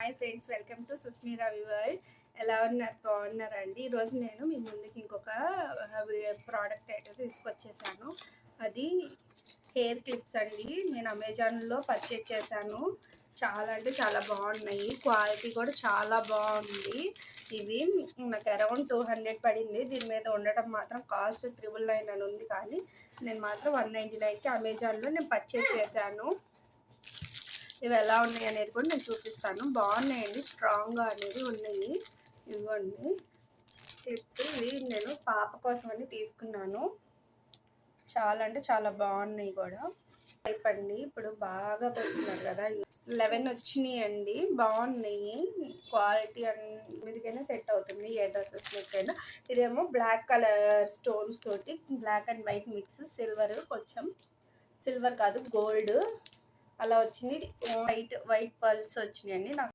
Hi friends, welcome to Susmira world. ఎలా ఉన్నారు? బాగున్నారండి. ఈరోజు నేను మీ ముందుకి ఇంకొక ప్రోడక్ట్ అయితే తీసుకొచ్చేసాను. అది హెయిర్ క్లిప్స్ అండి. నేను అమెజాన్లో పర్చేజ్ చేశాను. చాలా అంటే చాలా బాగున్నాయి. క్వాలిటీ కూడా చాలా బాగుంది. ఇవి నాకు అరౌండ్ 200 పడింది. దీని మీద ఉండటం మాత్రం కాస్ట్ 999 అని ఉంది, కానీ నేను మాత్రం 199కి అమెజాన్లో నేను పర్చేజ్ చేశాను. ఇవి ఎలా ఉన్నాయి అనేది కూడా నేను చూపిస్తాను. బాగున్నాయండి, స్ట్రాంగ్గా అనేది ఉన్నాయి. ఇవ్వండి టిప్స్. ఇవి నేను పాప కోసం అని తీసుకున్నాను. చాలా అంటే చాలా బాగున్నాయి కూడా. అయిపోండి, ఇప్పుడు బాగా పెడుతున్నారు కదా. 11 వచ్చినాయి అండి. బాగున్నాయి. క్వాలిటీ మీదకైనా సెట్ అవుతుంది, ఏ డ్రెస్సెస్లకైనా. ఇదేమో బ్లాక్ కలర్ స్టోన్స్ తోటి, black and white mix, silver, కొంచెం సిల్వర్ కాదు గోల్డ్ అలా వచ్చింది. వైట్ పర్ల్స్ వచ్చినాయండి. నాకు